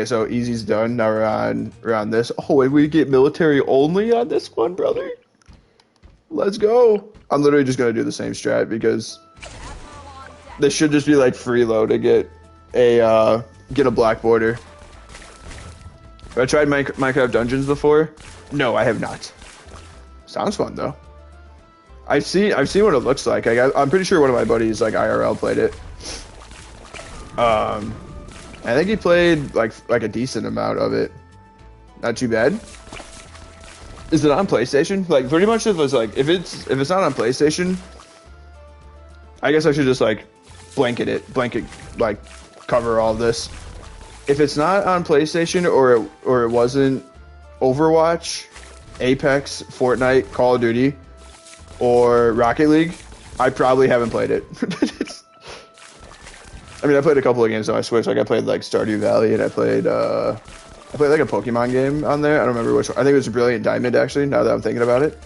Okay, so easy's done. Now we're on this. Oh, and we get military only on this one, brother. Let's go. I'm literally just gonna do the same strat because this should just be like freeload to get a black border. Have I tried Minecraft Dungeons before? No, I have not. Sounds fun though. I've seen what it looks like. I'm pretty sure one of my buddies like IRL played it. I think he played like a decent amount of it. Not too bad. Is it on PlayStation? Like pretty much if it's not on PlayStation, I guess I should just like blanket like cover all this. If it's not on PlayStation or it wasn't Overwatch, Apex, Fortnite, Call of Duty, or Rocket League, I probably haven't played it. I mean, I played a couple of games on my Switch. Like I played like Stardew Valley, and I played like a Pokemon game on there. I don't remember which one. I think it was Brilliant Diamond actually. Now that I'm thinking about it,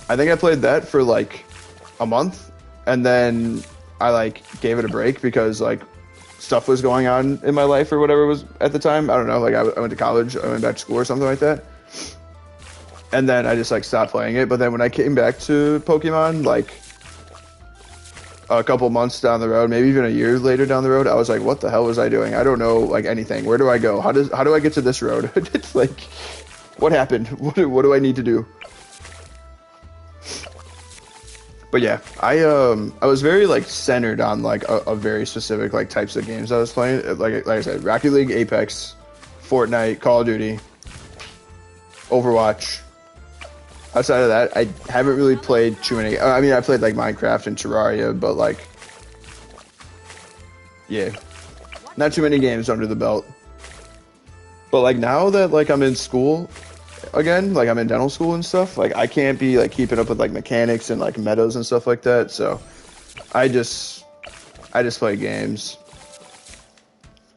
I think I played that for like a month, and then I like gave it a break because like stuff was going on in my life or whatever was at the time. I don't know. Like I went to college, I went back to school or something like that, and then I just like stopped playing it. But then when I came back to Pokemon, like a couple months down the road, maybe even a year later down the road, I was like, what the hell was I doing? I don't know like anything. Where do I go? How do I get to this road? It's like, what happened? What do I need to do? But yeah, I was very like centered on like a very specific like types of games I was playing. Like I said, Rocket League, Apex, Fortnite, Call of Duty, Overwatch. Outside of that, I haven't really played too many. I mean, I played like Minecraft and Terraria, but like, yeah, not too many games under the belt. But like now that like I'm in school again, like I'm in dental school and stuff, like I can't be like keeping up with like mechanics and like metas and stuff like that. So I just play games.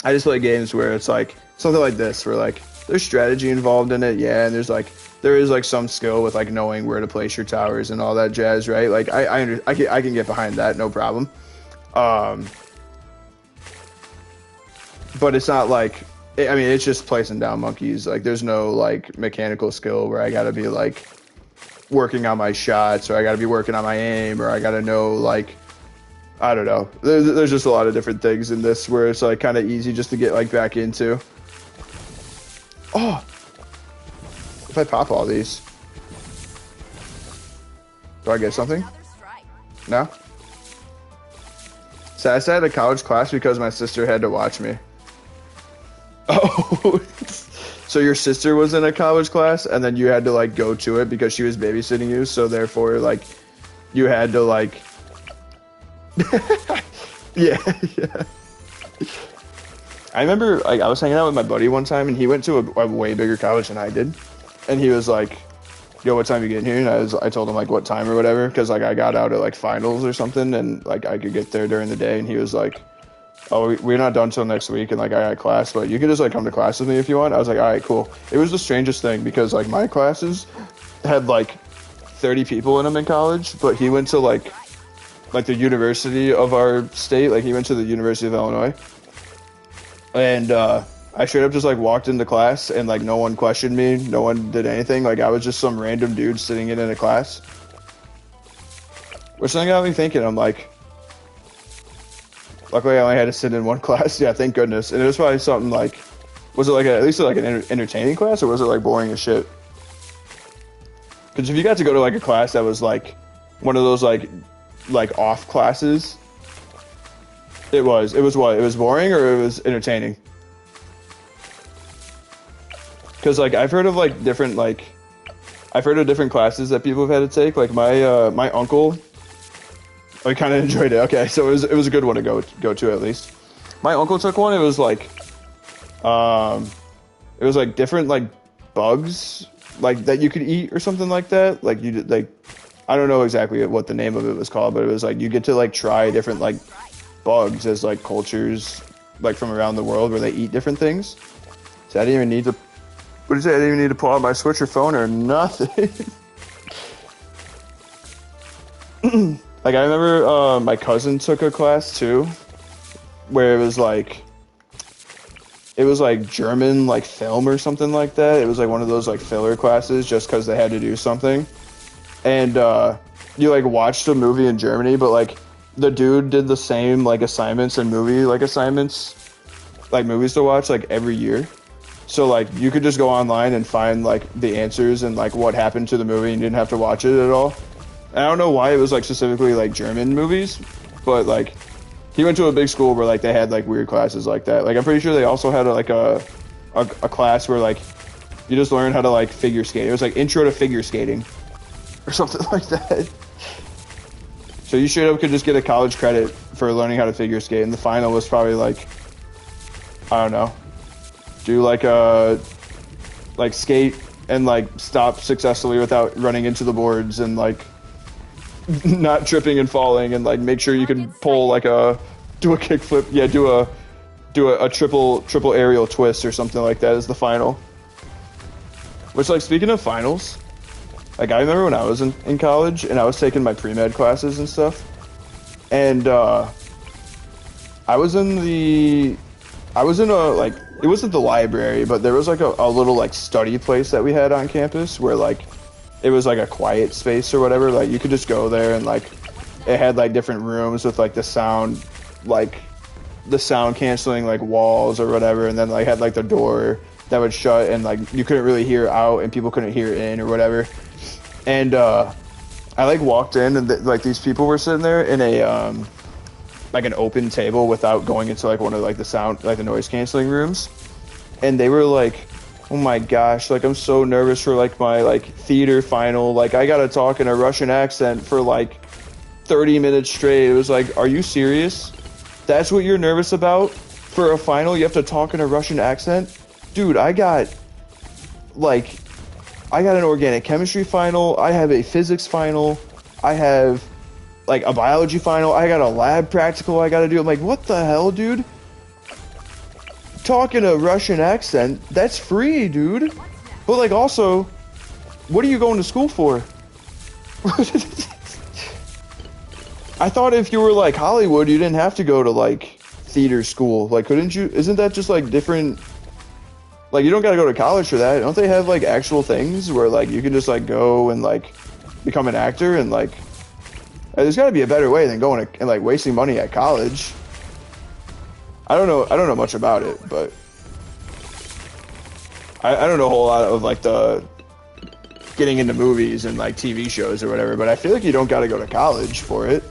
I just play games where it's like something like this, where like there's strategy involved in it, yeah, and there is like some skill with like knowing where to place your towers and all that jazz, right? Like I can get behind that, no problem. But it's not like, I mean, it's just placing down monkeys. Like there's no like mechanical skill where I gotta be like working on my shots, or I gotta be working on my aim, or I gotta know like, I don't know. There's just a lot of different things in this where it's like kind of easy just to get like back into. Oh, if I pop all these, do I get something? No? So I sat at a college class because my sister had to watch me. Oh, so your sister was in a college class and then you had to like go to it because she was babysitting you, so therefore like you had to like yeah. I remember like I was hanging out with my buddy one time and he went to a way bigger college than I did. And he was like, yo, what time you getting here? And I told him like what time or whatever, because like I got out at like finals or something and like I could get there during the day. And he was like, oh, we're not done till next week, and like I got class, but you can just like come to class with me if you want. I was like, all right, cool. It was the strangest thing because like my classes had like 30 people in them in college, but he went to like the university of our state. Like he went to the University of Illinois. And I straight up just like walked into class and like no one questioned me, no one did anything. Like I was just some random dude sitting in a class. Which then got me thinking, I'm like, luckily I only had to sit in one class. Yeah, thank goodness. And it was probably something like, was it like at least like an entertaining class, or was it like boring as shit? Because if you got to go to like a class that was like one of those like off classes, it was what? It was boring or it was entertaining? Because like I've heard of different classes that people have had to take. Like my uncle, I kind of enjoyed it. Okay, so it was a good one to go to at least. My uncle took one. It was like different like bugs like that you could eat or something like that. Like you like, I don't know exactly what the name of it was called, but it was like you get to like try different like bugs as like cultures like from around the world where they eat different things. So I didn't even need to. What did you say? I didn't even need to pull out my Switch or phone or nothing. Like I remember my cousin took a class too, where it was like it was like German like film or something like that. It was like one of those like filler classes just because they had to do something. And you like watched a movie in Germany, but like the dude did the same like assignments and movie like assignments, like movies to watch like every year. So like you could just go online and find like the answers and like what happened to the movie and you didn't have to watch it at all. And I don't know why it was like specifically like German movies, but like he went to a big school where like they had like weird classes like that. Like I'm pretty sure they also had like a class where like you just learn how to like figure skate. It was like intro to figure skating or something like that. So you straight up could just get a college credit for learning how to figure skate, and the final was probably like, I don't know, do like skate and like stop successfully without running into the boards and like not tripping and falling, and like make sure you can pull like do a kickflip, yeah, do a triple aerial twist or something like that as the final. Which, like, speaking of finals, like I remember when I was in college and I was taking my pre-med classes and stuff, and I was in a like, it wasn't the library, but there was like a little like study place that we had on campus where like it was like a quiet space or whatever. Like you could just go there and like it had like different rooms with like the sound canceling like walls or whatever, and then like had like the door that would shut and like you couldn't really hear out and people couldn't hear in or whatever. And I like walked in and like these people were sitting there in a like an open table without going into like one of like the sound, like the noise canceling rooms, and they were like, oh my gosh, like I'm so nervous for like my like theater final, like I gotta talk in a Russian accent for like 30 minutes straight. It was like, are you serious? That's what you're nervous about? For a final you have to talk in a Russian accent? Dude, I got an organic chemistry final, I have a physics final, I have like a biology final, I got a lab practical I gotta do. I'm like, what the hell, dude? Talking a Russian accent, that's free, dude. But like also, what are you going to school for? I thought if you were like Hollywood, you didn't have to go to like theater school. Like, couldn't you? Isn't that just like different? Like, you don't gotta go to college for that. Don't they have like actual things where like you can just like go and like become an actor and like there's gotta be a better way than going to, and like wasting money at college. I don't know much about it, but I don't know a whole lot of like the getting into movies and like TV shows or whatever, but I feel like you don't gotta go to college for it.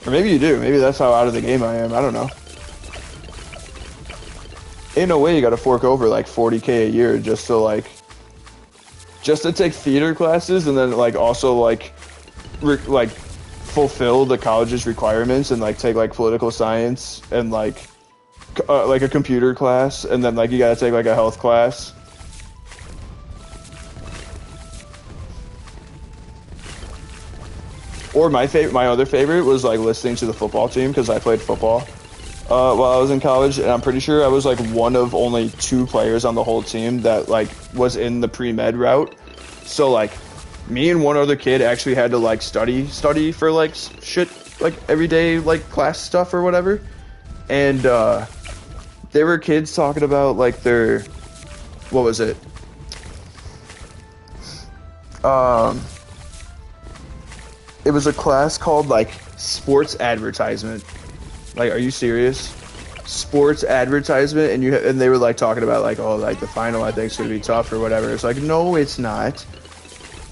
Or maybe you do. Maybe that's how out of the game I am. I don't know. Ain't no way you gotta fork over like 40K a year just to take theater classes and then like also like fulfill the college's requirements and like take like political science and like a computer class, and then like you gotta take like a health class. Or my other favorite was like listening to the football team, because I played football while I was in college, and I'm pretty sure I was like one of only 2 players on the whole team that like was in the pre-med route. So like me and one other kid actually had to like study for like shit, like everyday like class stuff or whatever. And there were kids talking about like their, what was it? It was a class called like sports advertisement. Like, are you serious? Sports advertisement, and they were like talking about like, oh, like the final I think is gonna be tough or whatever. It's like, no, it's not.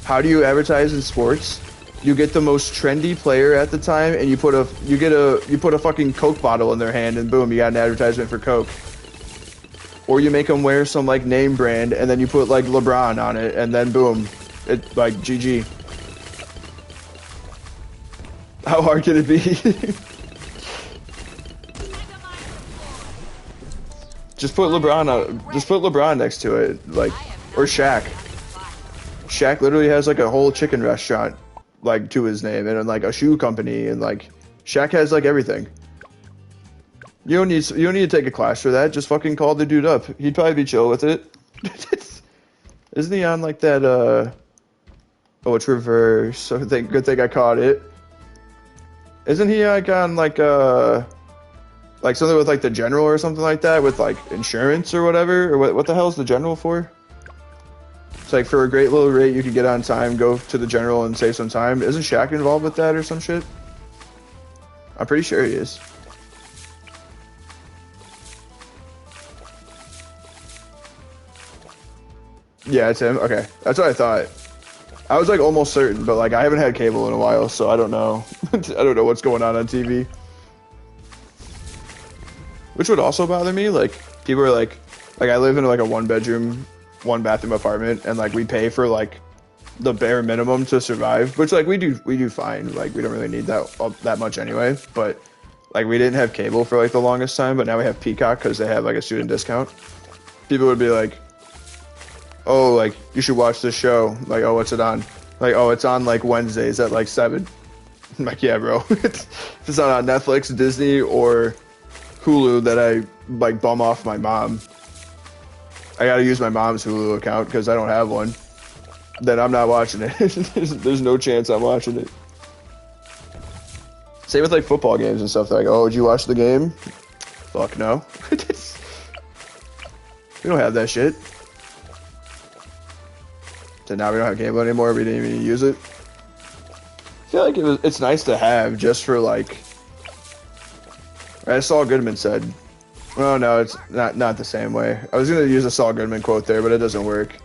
How do you advertise in sports? You get the most trendy player at the time, and you put a fucking Coke bottle in their hand, and boom, you got an advertisement for Coke. Or you make them wear some like name brand, and then you put like LeBron on it, and then boom, it like GG. How hard can it be? Just put LeBron next to it, like, or Shaq. Shaq literally has like a whole chicken restaurant like to his name, and like a shoe company, and like Shaq has like everything. You don't need to take a class for that. Just fucking call the dude up. He'd probably be chill with it. Isn't he on like that oh, it's reverse. Good thing I caught it. Isn't he like on like Like something with like the general or something like that with like insurance or whatever. Or what the hell is the general for? It's like for a great little rate you could get on time, go to the general and save some time. Isn't Shaq involved with that or some shit? I'm pretty sure he is. Yeah, it's him. Okay, that's what I thought. I was like almost certain, but like I haven't had cable in a while, so I don't know. I don't know what's going on TV. Which would also bother me. Like people are like I live in like a 1-bedroom, 1-bathroom apartment, and like we pay for like the bare minimum to survive, which like we do fine. Like we don't really need that much anyway. But like we didn't have cable for like the longest time, but now we have Peacock because they have like a student discount. People would be like, oh, like you should watch this show. Like, oh, what's it on? Like, oh, it's on like Wednesdays at like 7. I'm like, yeah, bro. If it's not on Netflix, Disney, or Hulu that I like bum off my mom, I gotta use my mom's Hulu account because I don't have one. Then I'm not watching it. There's no chance I'm watching it. Same with like football games and stuff. They're like, oh, did you watch the game? Fuck no. We don't have that shit. So now we don't have cable anymore. We didn't even use it. I feel like it's nice to have just for like. As Saul Goodman said. Well, no, it's not the same way. I was gonna use a Saul Goodman quote there, but it doesn't work.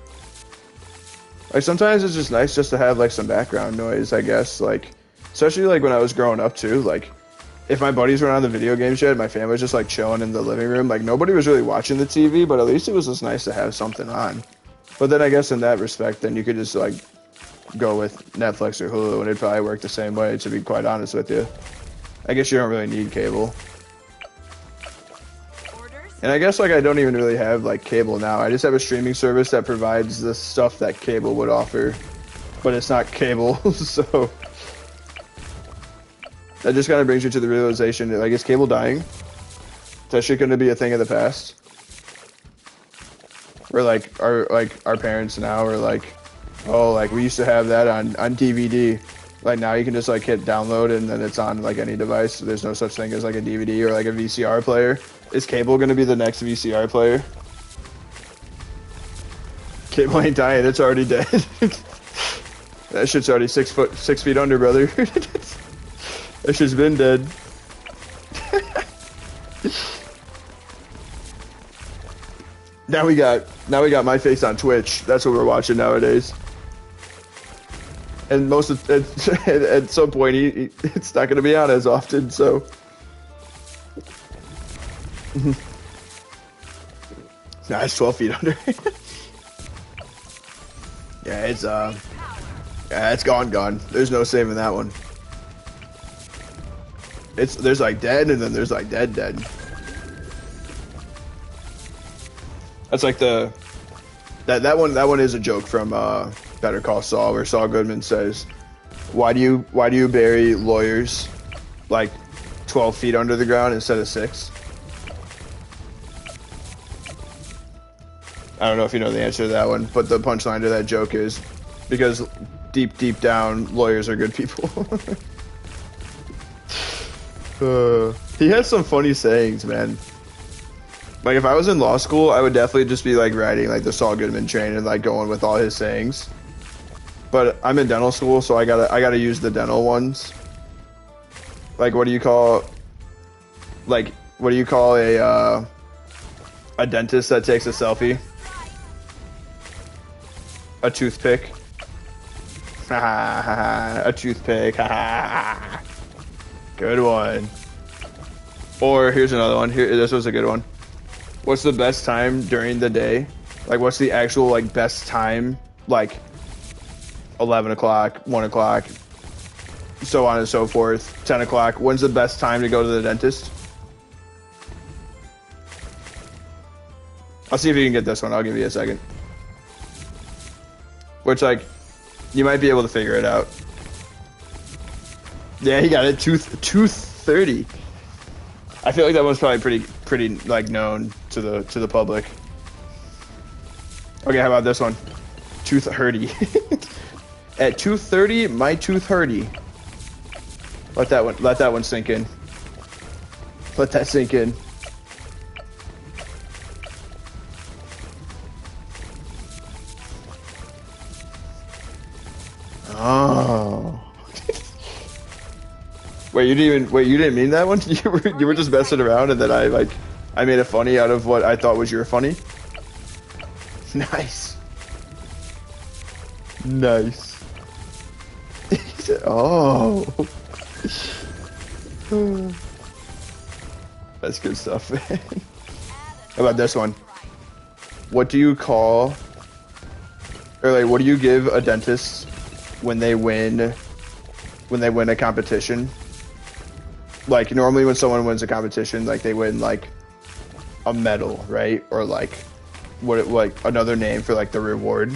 Like sometimes it's just nice just to have like some background noise, I guess. Like especially like when I was growing up too. Like if my buddies were on the video game shit, my family was just like chilling in the living room. Like nobody was really watching the TV, but at least it was just nice to have something on. But then I guess in that respect, then you could just like go with Netflix or Hulu, and it'd probably work the same way. To be quite honest with you, I guess you don't really need cable. And I guess like I don't even really have like cable now. I just have a streaming service that provides the stuff that cable would offer, but it's not cable. So that just kind of brings you to the realization that like is cable dying? Is that shit going to be a thing of the past? Or like our parents now are like, oh, like we used to have that on DVD. Like now you can just like hit download and then it's on like any device. There's no such thing as like a DVD or like a VCR player. Is cable gonna be the next VCR player? Cable ain't dying, it's already dead. That shit's already 6 feet under, brother. That shit's been dead. Now we got my face on Twitch. That's what we're watching nowadays. And at some point it's not gonna be on as often, so. Nah, it's 12 feet under. Yeah, it's gone. There's no saving that one. There's like dead and then there's like dead. That's like that one is a joke from Better Call Saul, where Saul Goodman says, why do you bury lawyers like 12 feet under the ground instead of 6? I don't know if you know the answer to that one, but the punchline to that joke is because deep down, lawyers are good people. He has some funny sayings, man. Like if I was in law school, I would definitely just be like riding like the Saul Goodman train and like going with all his sayings. But I'm in dental school, so I gotta use the dental ones. Like what do you call a dentist that takes a selfie? A toothpick. A toothpick. Good one. Or here's another one. This was a good one. What's the best time during the day? Like what's the actual like best time? Like 11 o'clock, 1 o'clock, so on and so forth. 10 o'clock. When's the best time to go to the dentist? I'll see if you can get this one. I'll give you a second. Which, like, you might be able to figure it out. Yeah, he got it. 2:30. I feel like that one's probably pretty like known to the public. Okay, how about this one? Tooth hurty. At 2:30, my tooth hurty. Let that one sink in. Let that sink in. Oh. Wait, you didn't mean that one? You were just messing around, and then I made a funny out of what I thought was your funny. Nice. Nice. Oh. That's good stuff, man. How about this one? What do you call, or like, what do you give a dentist when they win a competition? Like, normally when someone wins a competition, like, they win, like, a medal, right? Or, like, like, another name for, like, the reward.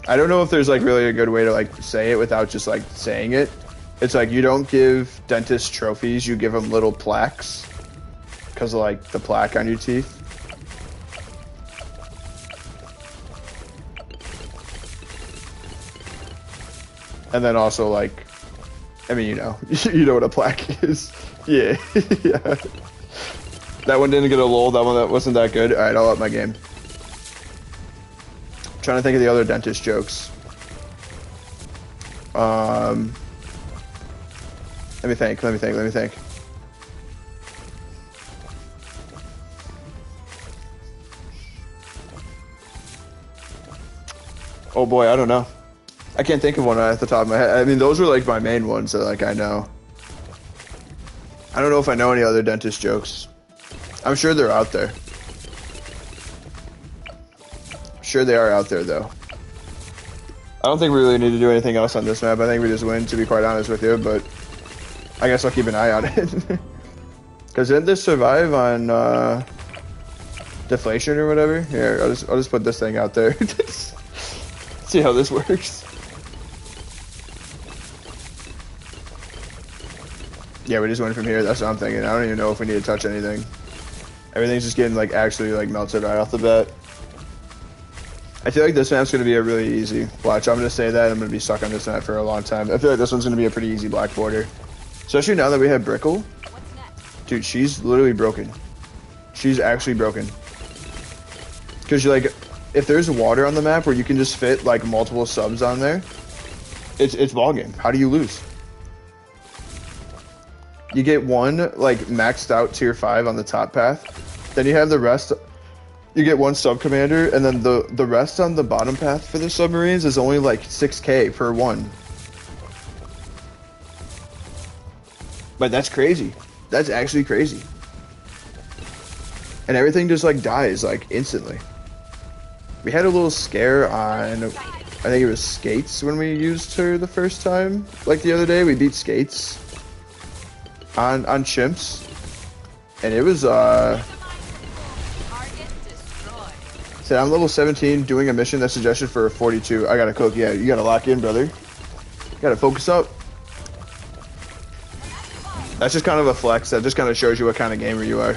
I don't know if there's, like, really a good way to, like, say it without just, like, saying it. It's like, you don't give dentists trophies, you give them little plaques. Because of, like, the plaque on your teeth. And then also, like, I mean, you know what a plaque is. Yeah, yeah. That one didn't get a lull. That one that wasn't that good. All right, I'll up my game. I'm trying to think of the other dentist jokes. Let me think. Oh boy, I don't know. I can't think of one at the top of my head. I mean, those were like my main ones that like I know. I don't know if I know any other dentist jokes. I'm sure they're out there. Sure they are out there though. I don't think we really need to do anything else on this map. I think we just win, to be quite honest with you, but I guess I'll keep an eye on it. Because didn't this survive on deflation or whatever? Here, I'll just put this thing out there. See how this works. Yeah, we just went from here. That's what I'm thinking. I don't even know if we need to touch anything. Everything's just getting like actually like melted right off the bat. I feel like this map's gonna be a really easy. Watch, I'm gonna say that. I'm gonna be stuck on this map for a long time. I feel like this one's gonna be a pretty easy black border, especially now that we have Brickle. Dude, she's literally broken. She's actually broken. Cause you're like, if there's water on the map where you can just fit like multiple subs on there, it's ball game. How do you lose? You get one like maxed out tier 5 on the top path, then you have the rest. You get one sub commander, and then the rest on the bottom path for the submarines is only like 6k per one. But that's crazy. That's actually crazy. And everything just like dies like instantly. We had a little scare on, I think it was Skates when we used her the first time. Like the other day, we beat Skates on CHIMPS, and it was said I'm level 17 doing a mission that's suggested for a 42. I gotta cook. Yeah, you gotta lock in, brother. You gotta focus up. That's just kind of a flex. That just kind of shows you what kind of gamer you are.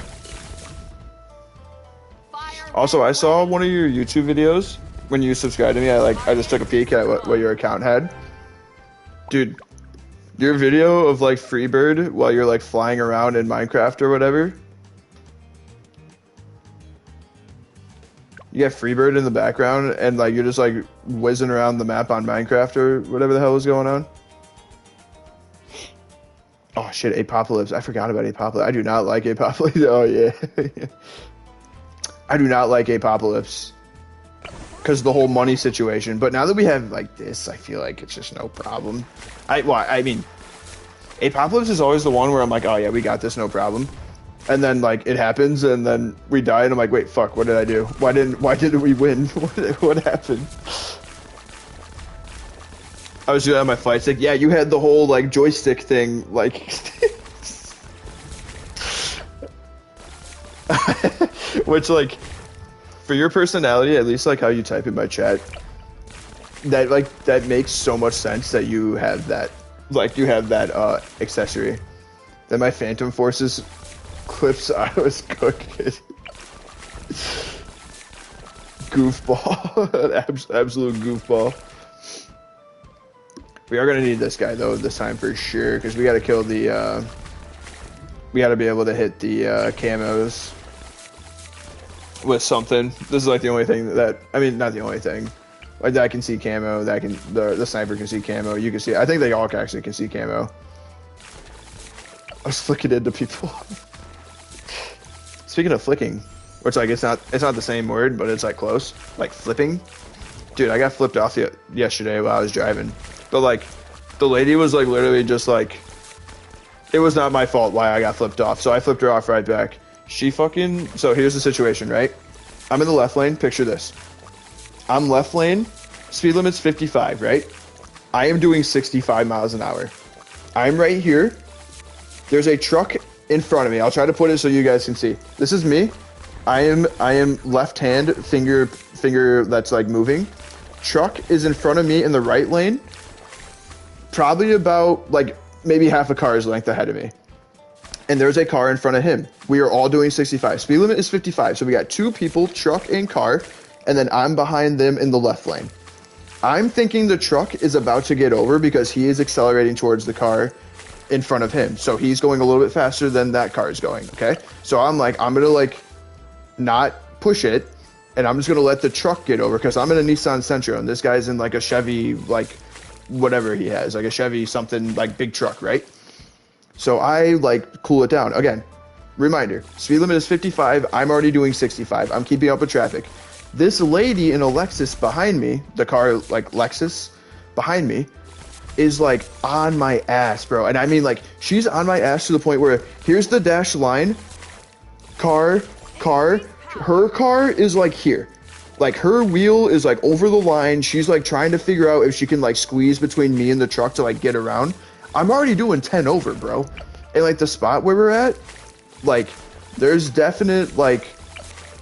Also, I saw one of your YouTube videos when you subscribed to me. I just took a peek at what your account had. Dude, your video of like Freebird while you're like flying around in Minecraft or whatever. You got Freebird in the background and like you're just like whizzing around the map on Minecraft or whatever the hell was going on. Oh shit, Apocalypse. I forgot about Apocalypse. I do not like Apocalypse. Oh yeah. I do not like Apocalypse. Because of the whole money situation. But now that we have like this, I feel like it's just no problem. I mean, Apocalypse is always the one where I'm like, oh yeah, we got this, no problem. And then like it happens, and then we die, and I'm like, wait, fuck, what did I do? Why didn't we win? What happened? I was doing on my flight stick. Yeah, you had the whole like joystick thing, like. Which like, for your personality, at least like how you type in my chat, that makes so much sense that you have that, like you have that accessory. Then my Phantom Forces clips I was cooking. Goofball. Absolute goofball. We are gonna need this guy though this time for sure, because we gotta kill the We gotta be able to hit the camos with something. This is like the only thing that, I mean, not the only thing. Like that can see camo, that can, the sniper can see camo, you can see, I think they all actually can see camo. I was flicking into people. Speaking of flicking, which like it's not the same word, but it's like close, like flipping. Dude, I got flipped off yesterday while I was driving. But like, the lady was like literally just like, it was not my fault why I got flipped off. So I flipped her off right back. She fucking, so here's the situation, right? I'm in the left lane, picture this. I'm left lane, speed limit's 55, right? I am doing 65 miles an hour. I'm right here. There's a truck in front of me. I'll try to put it so you guys can see. This is me. I am left hand finger that's like moving. Truck is in front of me in the right lane. Probably about like maybe half a car's length ahead of me. And there's a car in front of him. We are all doing 65. Speed limit is 55. So we got two people, truck and car, and then I'm behind them in the left lane. I'm thinking the truck is about to get over because he is accelerating towards the car in front of him. So he's going a little bit faster than that car is going, okay? So I'm like, I'm gonna like not push it, and I'm just gonna let the truck get over because I'm in a Nissan Sentra and this guy's in like a Chevy, like whatever he has, like a Chevy something, like big truck, right? So I like cool it down. Again, reminder, speed limit is 55. I'm already doing 65. I'm keeping up with traffic. This lady in a Lexus behind me, the car like Lexus behind me, is like on my ass, bro. And I mean like she's on my ass to the point where here's the dash line, car, her car is like here. Like her wheel is like over the line. She's like trying to figure out if she can like squeeze between me and the truck to like get around. I'm already doing 10 over, bro. And like the spot where we're at, like there's definite like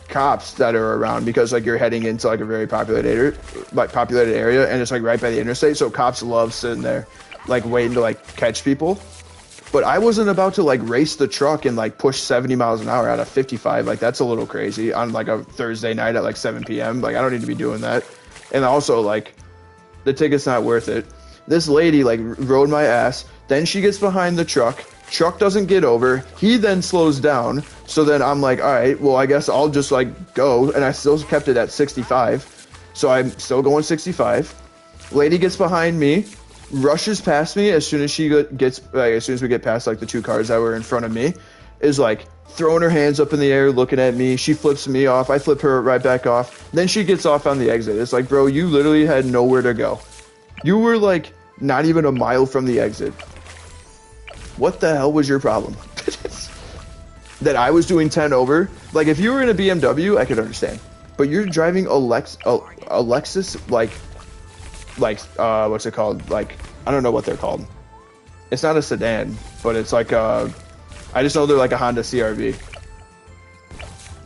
cops that are around because like you're heading into like a very populated area and it's like right by the interstate. So cops love sitting there like waiting to like catch people. But I wasn't about to like race the truck and like push 70 miles an hour out of 55. Like that's a little crazy on like a Thursday night at like 7 p.m. Like I don't need to be doing that. And also like the ticket's not worth it. This lady like rode my ass. Then she gets behind the truck. Truck doesn't get over. He then slows down. So then I'm like, all right, well, I guess I'll just like go. And I still kept it at 65. So I'm still going 65. Lady gets behind me, rushes past me as soon as she gets, like, as soon as we get past like the two cars that were in front of me, is like throwing her hands up in the air, looking at me. She flips me off. I flip her right back off. Then she gets off on the exit. It's like, bro, you literally had nowhere to go. You were like not even a mile from the exit. What the hell was your problem? That I was doing 10 over? Like if you were in a BMW, I could understand. But you're driving a Lexus, like what's it called? Like I don't know what they're called. It's not a sedan, but it's like I just know they're like a Honda CR-V.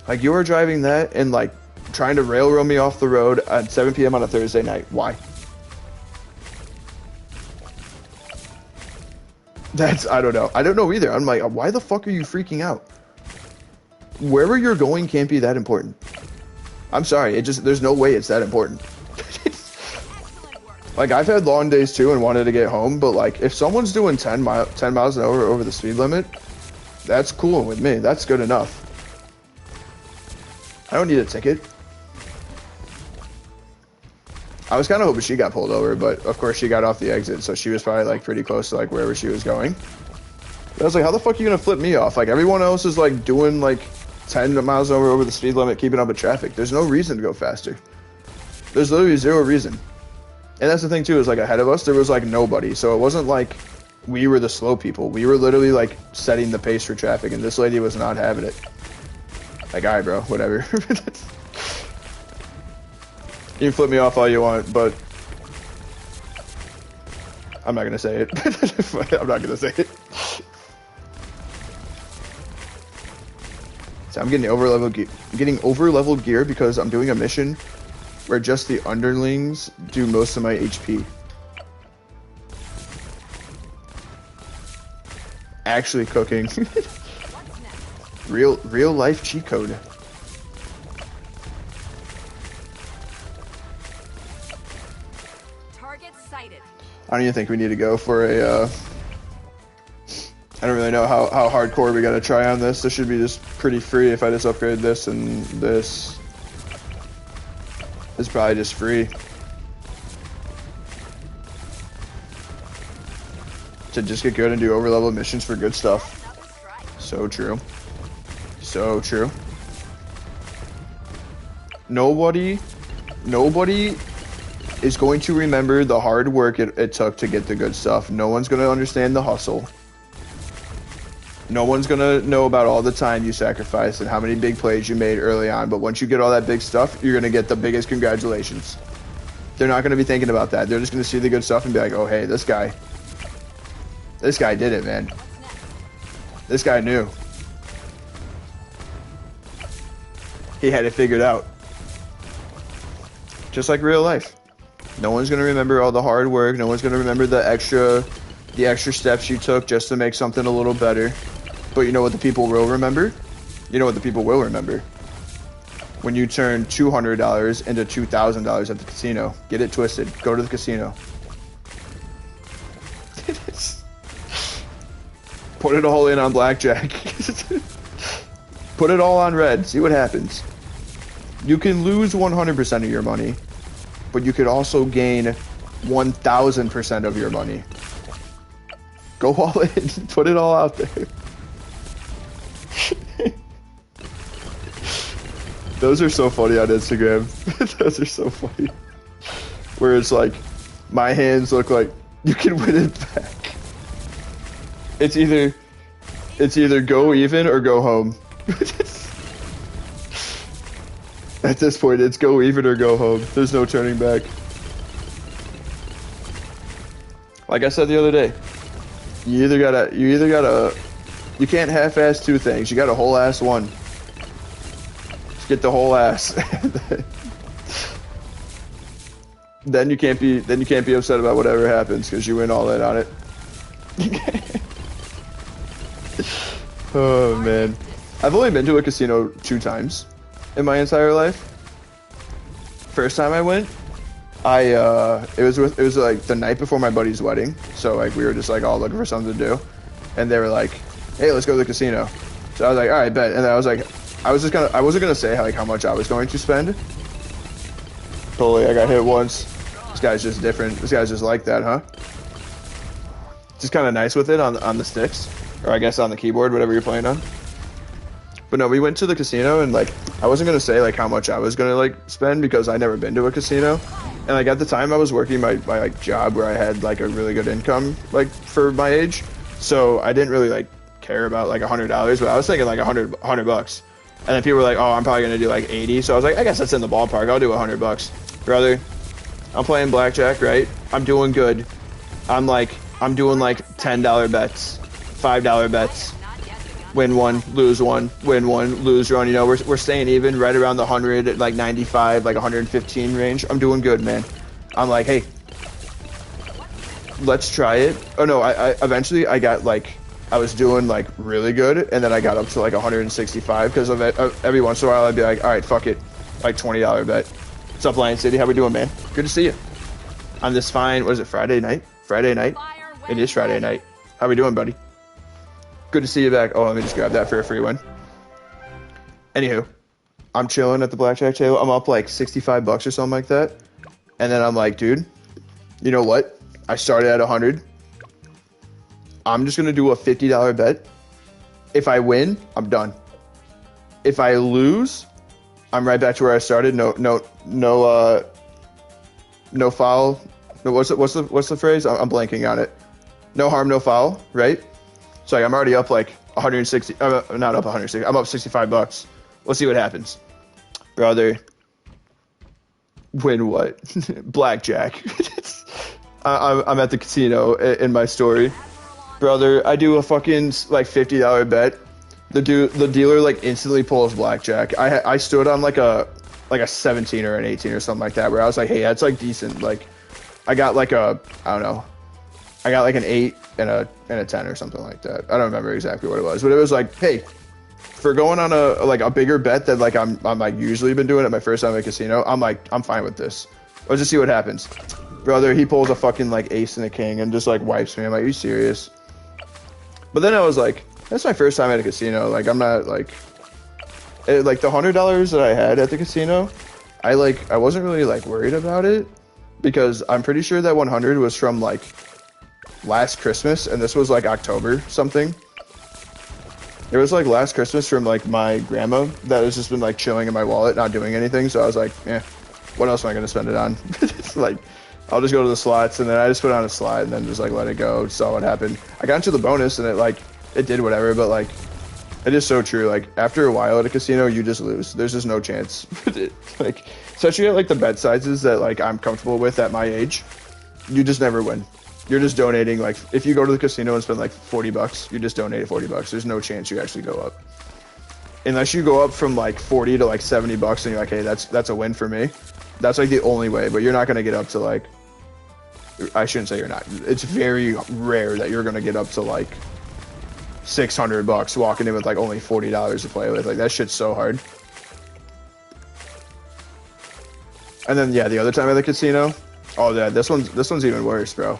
Like you were driving that and like trying to railroad me off the road at 7 p.m. on a Thursday night. Why? I don't know. I don't know either. I'm like, why the fuck are you freaking out? Wherever you're going can't be that important. I'm sorry. There's no way it's that important. Like, I've had long days too and wanted to get home, but like, if someone's doing 10 miles an hour over the speed limit, that's cool with me. That's good enough. I don't need a ticket. I was kind of hoping she got pulled over, but of course she got off the exit, so she was probably like pretty close to like wherever she was going. But I was like, how the fuck are you gonna flip me off? Like everyone else is like doing like 10 miles over the speed limit, keeping up with traffic. There's no reason to go faster. There's literally zero reason. And that's the thing too, is like ahead of us, there was like nobody. So it wasn't like we were the slow people. We were literally like setting the pace for traffic, and this lady was not having it. Like, all right, bro, whatever. You can flip me off all you want, but I'm not gonna say it. I'm not gonna say it. So I'm getting over level gear because I'm doing a mission where just the underlings do most of my HP. Actually cooking. real life cheat code. I don't even think we need to go for a I don't really know how hardcore we gotta try on this. This should be just pretty free if I just upgrade this and this. It's probably just free. To just get good and do over-level missions for good stuff. So true. So true. Nobody is going to remember the hard work it took to get the good stuff. No one's going to understand the hustle. No one's going to know about all the time you sacrificed and how many big plays you made early on. But once you get all that big stuff, you're going to get the biggest congratulations. They're not going to be thinking about that. They're just going to see the good stuff and be like, oh, hey, this guy did it, man. This guy knew. He had it figured out. Just like real life. No one's going to remember all the hard work. No one's going to remember the extra steps you took just to make something a little better. But you know what the people will remember? You know what the people will remember? When you turn $200 into $2,000 at the casino. Get it twisted. Go to the casino. Put it all in on blackjack. Put it all on red. See what happens. You can lose 100% of your money, but you could also gain 1,000% of your money. Go all in. Put it all out there. Those are so funny on Instagram. Those are so funny. Where it's like, my hands look like you can win it back. It's either go even or go home. At this point, it's go even or go home. There's no turning back. Like I said the other day, you can't half-ass two things. You got a whole ass one. Just get the whole ass. Then you can't be upset about whatever happens because you went all in on it. Oh man, I've only been to a casino 2 times in my entire life. First time I went, it was like the night before my buddy's wedding, so like we were just like all looking for something to do, and they were like, "Hey, let's go to the casino." So I was like, "All right, bet." And then I was like, I wasn't gonna say like how much I was going to spend. Totally, I got hit once. This guy's just different. This guy's just like that, huh? Just kind of nice with it on the sticks. Or I guess on the keyboard, whatever you're playing on. But no, we went to the casino and like I wasn't gonna say like how much I was gonna like spend because I never been to a casino. And like at the time I was working my like job where I had like a really good income like for my age. So I didn't really like care about like $100, but I was thinking like $100 bucks. And then people were like, oh, I'm probably gonna do like 80. So I was like, I guess that's in the ballpark. I'll do $100 bucks. Brother, I'm playing blackjack, right? I'm doing good. I'm doing like $10 bets. $5 bets, win one, lose one, win one, lose one. You know, we're staying even right around the 100, like 95, like 115 range. I'm doing good, man. I'm like, hey, let's try it. Oh no, I eventually I got like I was doing like really good, and then I got up to like 165 because of it. Every once in a while I'd be like, all right, fuck it, like $20 bet. What's up, Lion City? How we doing, man? Good to see you. On this fine, what is it? Friday night? Friday night? It is Friday night. How we doing, buddy? Good to see you back. Oh, let me just grab that for a free one. Anywho, I'm chilling at the blackjack table. I'm up like 65 bucks or something like that. And then I'm like, dude, you know what? I started at 100. I'm just going to do a $50 bet. If I win, I'm done. If I lose, I'm right back to where I started. No foul. No, what's the phrase? I'm blanking on it. No harm, no foul, right? So like, I'm already up like 160, not up 160, I'm up 65 bucks. Let's see what happens. Brother, win what? Blackjack. I'm at the casino in my story. Brother, I do a fucking like $50 bet. The dealer like instantly pulls blackjack. I stood on like a 17 or an 18 or something like that where I was like, hey, that's like decent. Like I got like I don't know. I got like an 8 and a 10 or something like that. I don't remember exactly what it was, but it was like, hey, for going on a bigger bet that like I'm like usually been doing at my first time at a casino, I'm fine with this. Let's just see what happens. Brother, he pulls a fucking like ace and a king and just like wipes me. I'm like, are you serious? But then I was like, that's my first time at a casino. Like, I'm not like, like the $100 that I had at the casino, I wasn't really like worried about it because I'm pretty sure that 100 was from like last Christmas, and this was like October something. It was like last Christmas from like my grandma that has just been like chilling in my wallet, not doing anything. So I was like, what else am I gonna spend it on? It's like, I'll just go to the slots, and then I just put on a slot and then just like let it go. Saw what happened. I got into the bonus and it did whatever, but like it is so true. Like after a while at a casino, you just lose. There's just no chance. Like especially at like the bet sizes that like I'm comfortable with at my age, you just never win. You're just donating, like, if you go to the casino and spend, like, $40, you just donate $40. There's no chance you actually go up. Unless you go up from, like, 40 to, like, $70 and you're like, hey, that's a win for me. That's, like, the only way. But you're not going to get up to, like, I shouldn't say you're not. It's very rare that you're going to get up to, like, $600 walking in with, like, only $40 to play with. Like, that shit's so hard. And then, yeah, the other time at the casino, oh, yeah, this one's even worse, bro.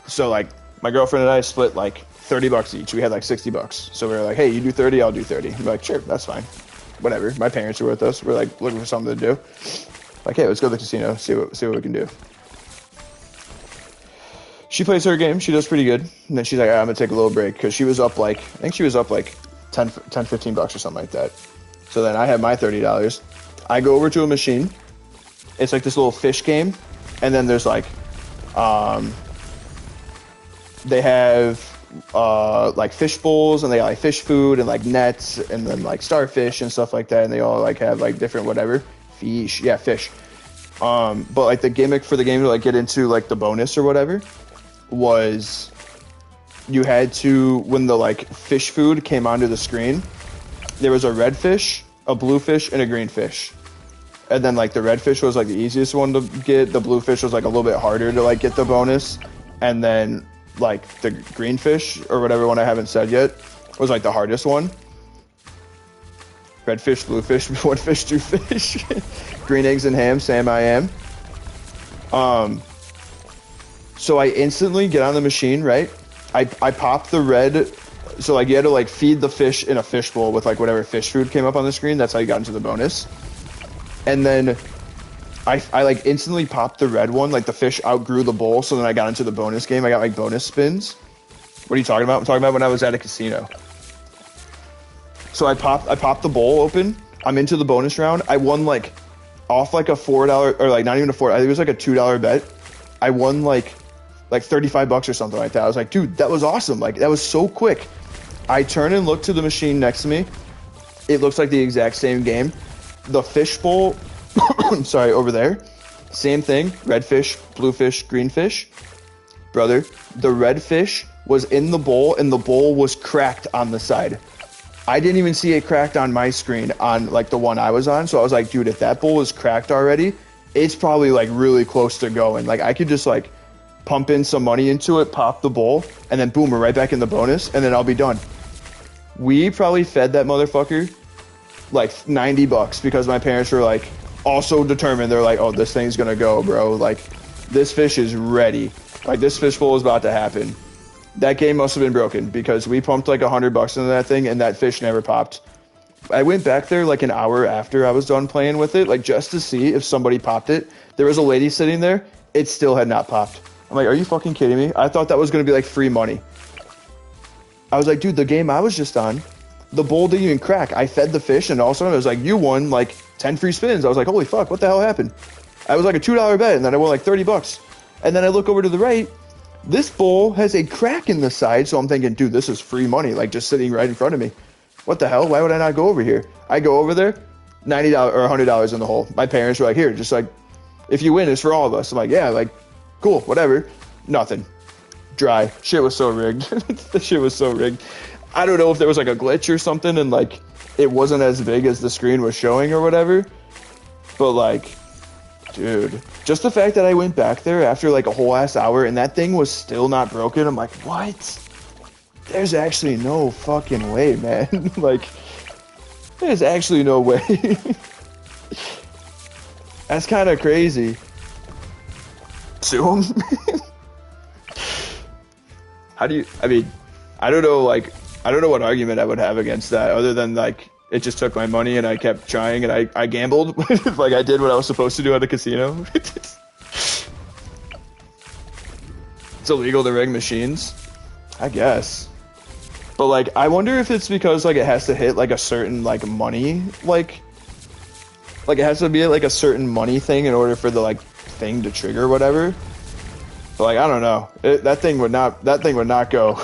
So like my girlfriend and I split like $30 each. We had like $60. So we were like, hey, you do 30, I'll do 30. I'm like, sure, that's fine. Whatever. My parents are with us. We're like looking for something to do. Like, hey, let's go to the casino, see what we can do. She plays her game. She does pretty good. And then she's like, I'm gonna take a little break because she was up like, I think she was up like $15 or something like that. So then I had my $30. I go over to a machine. It's like this little fish game. And then there's like, they have like fish bowls, and they got like fish food and like nets and then like starfish and stuff like that, and they all like have like different whatever fish. But like the gimmick for the game to like get into like the bonus or whatever was you had to, when the like fish food came onto the screen, there was a red fish, a blue fish, and a green fish. And then, like, the red fish was, like, the easiest one to get. The blue fish was, like, a little bit harder to, like, get the bonus. And then, like, the green fish, or whatever one I haven't said yet, was, like, the hardest one. Red fish, blue fish, one fish, two fish. Green eggs and ham, Sam I am. So I instantly get on the machine, right? I pop the red. So, like, you had to, like, feed the fish in a fish bowl with, like, whatever fish food came up on the screen. That's how you got into the bonus. And then I like instantly popped the red one, like the fish outgrew the bowl, so then I got into the bonus game. I got like bonus spins. What are you talking about? I'm talking about when I was at a casino. So I popped the bowl open. I'm into the bonus round. I won like off like a $4 or like not even a $4. I think it was like a $2 bet. I won like $35 or something like that. I was like, dude, that was awesome. Like that was so quick. I turn and look to the machine next to me. It looks like the exact same game. The fish bowl, sorry, over there, same thing, red fish, blue fish, green fish. Brother, the red fish was in the bowl, and the bowl was cracked on the side. I didn't even see it cracked on my screen on, like, the one I was on, so I was like, dude, if that bowl is cracked already, it's probably, like, really close to going. Like, I could just, like, pump in some money into it, pop the bowl, and then boom, we're right back in the bonus, and then I'll be done. We probably fed that motherfucker like $90 because my parents were like also determined. They're like, oh, this thing's gonna go, bro. Like this fish is ready. Like this fish bowl is about to happen. That game must have been broken because we pumped like $100 into that thing and that fish never popped. I went back there like an hour after I was done playing with it, like just to see if somebody popped it. There was a lady sitting there. It still had not popped. I'm like, are you fucking kidding me? I thought that was gonna be like free money. I was like, dude, the game I was just on, the bowl didn't even crack. I fed the fish, and all of a sudden it was like, you won like 10 free spins. I was like, holy fuck, what the hell happened? I was like a $2 bet, and then I won like $30. And then I look over to the right. This bowl has a crack in the side, so I'm thinking, dude, this is free money, like just sitting right in front of me. What the hell? Why would I not go over here? I go over there, $90 or $100 in the hole. My parents were like, here, just like, if you win, it's for all of us. I'm like, yeah, like, cool, whatever. Nothing. Dry. Shit was so rigged. The shit was so rigged. I don't know if there was like a glitch or something and like it wasn't as big as the screen was showing or whatever. But like, dude, just the fact that I went back there after like a whole ass hour and that thing was still not broken, I'm like, what? There's actually no fucking way, man. Like, there's actually no way. That's kind of crazy. Sue him? How do you? I mean, I don't know. Like, I don't know what argument I would have against that, other than like it just took my money and I kept trying and I gambled. Like I did what I was supposed to do at a casino. It's illegal to rig machines, I guess. But like, I wonder if it's because like it has to hit like a certain like money like it has to be like a certain money thing in order for the like thing to trigger or whatever. But like, I don't know. That thing would not go.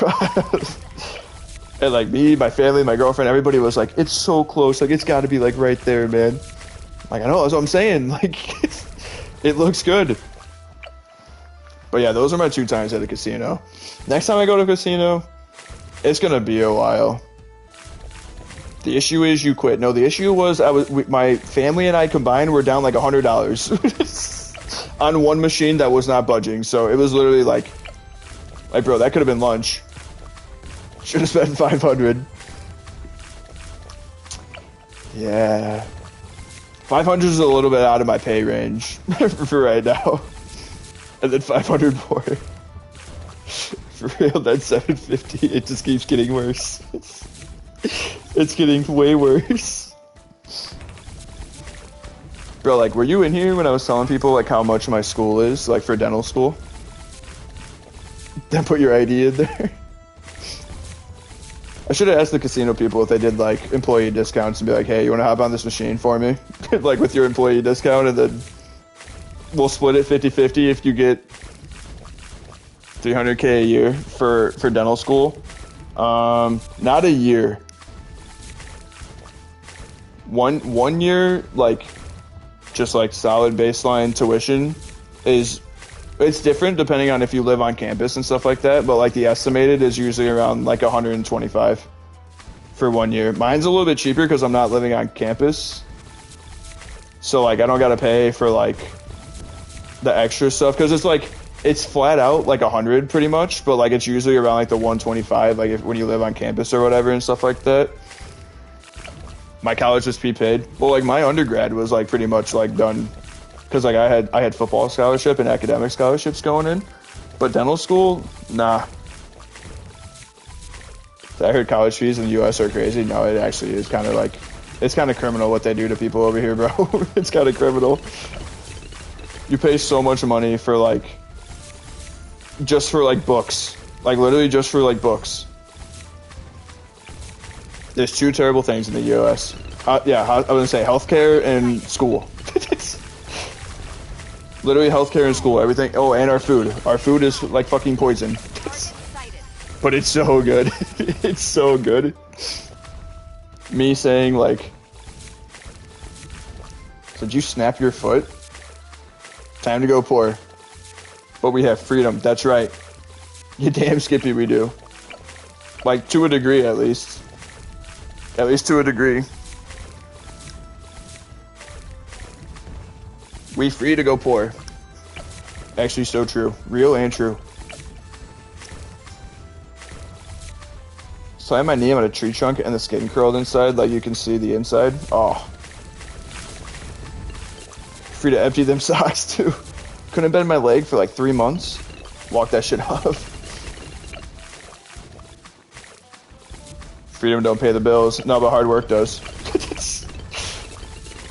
And like me, my family, my girlfriend, everybody was like, it's so close. Like, it's got to be like right there, man. Like, I know, that's what I'm saying. Like, it looks good. But yeah, those are my 2 times at the casino. Next time I go to a casino, it's going to be a while. The issue is you quit. No, the issue was my family and I combined were down like $100 on one machine that was not budging. So it was literally like bro, that could have been lunch. Should have spent 500. Yeah. 500 is a little bit out of my pay range for right now. And then 500 more. For real, that's 750. It just keeps getting worse. It's getting way worse. Bro, like, were you in here when I was telling people, like, how much my school is, like, for dental school? Then put your ID in there. I should have asked the casino people if they did, like, employee discounts and be like, hey, you want to hop on this machine for me? Like, with your employee discount, and then we'll split it 50-50 if you get $300K a year for dental school. Not a year. One year, like, just like solid baseline tuition it's different depending on if you live on campus and stuff like that, but like the estimated is usually around like 125 for 1 year. Mine's a little bit cheaper because I'm not living on campus, so like I don't gotta pay for like the extra stuff because it's flat out like 100 pretty much, but like it's usually around like the 125 like when you live on campus or whatever and stuff like that. My college was prepaid. Well, like my undergrad was like pretty much like done because like I had football scholarship and academic scholarships going in, but dental school, nah. I heard college fees in the U.S. are crazy. No, it actually is kind of like, it's kind of criminal what they do to people over here, bro. It's kind of criminal. You pay so much money for like, just for like books, like literally just for like books. There's 2 terrible things in the U.S. Yeah, I was gonna say healthcare and school. Literally healthcare and school, everything. Oh, and our food. Our food is like fucking poison. But it's so good. It's so good. Me saying like, did you snap your foot? Time to go poor. But we have freedom. That's right. You damn Skippy, we do. Like, to a degree, at least. At least to a degree. We free to go poor. Actually, so true. Real and true. Slammed my knee on a tree trunk and the skin curled inside, like you can see the inside. Oh. Free to empty them socks, too. Couldn't bend my leg for like 3 months. Walk that shit off. Freedom don't pay the bills. No, but hard work does.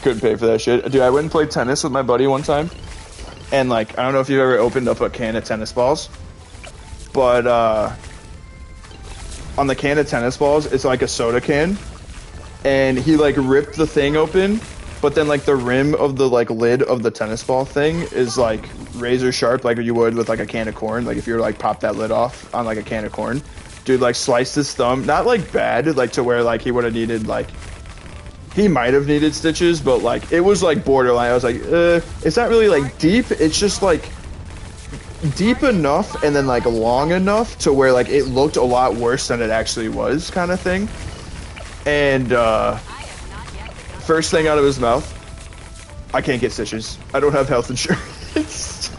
Couldn't pay for that shit. Dude, I went and played tennis with my buddy one time. And like, I don't know if you've ever opened up a can of tennis balls. But on the can of tennis balls, it's like a soda can. And he like ripped the thing open. But then like the rim of the like lid of the tennis ball thing is like razor sharp, like you would with like a can of corn. Like if you were like pop that lid off on like a can of corn. Dude like sliced his thumb, not like bad, like to where like he would have needed like, he might have needed stitches, but like it was like borderline. I was like, it's not really like deep, it's just like deep enough and then like long enough to where like it looked a lot worse than it actually was, kind of thing. And first thing out of his mouth, I can't get stitches. I don't have health insurance.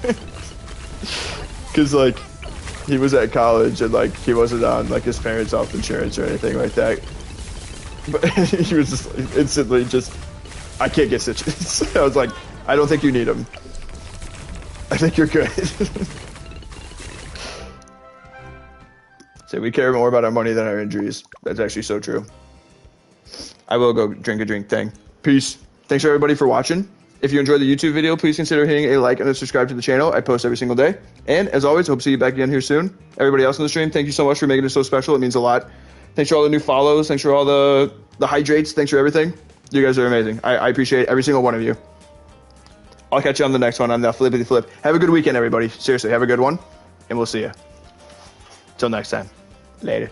Because like he was at college and like he wasn't on like his parents' health insurance or anything like that. But he was just like, instantly just, I can't get stitches. I was like, I don't think you need them. I think you're good. So we care more about our money than our injuries. That's actually so true. I will go drink a drink thing. Peace. Thanks everybody for watching. If you enjoyed the YouTube video, please consider hitting a like and a subscribe to the channel. I post every single day. And as always, hope to see you back again here soon. Everybody else on the stream, thank you so much for making it so special. It means a lot. Thanks for all the new follows. Thanks for all the hydrates. Thanks for everything. You guys are amazing. I appreciate every single one of you. I'll catch you on the next one on the Flippity Flip. Have a good weekend, everybody. Seriously, have a good one. And we'll see you. Till next time. Later.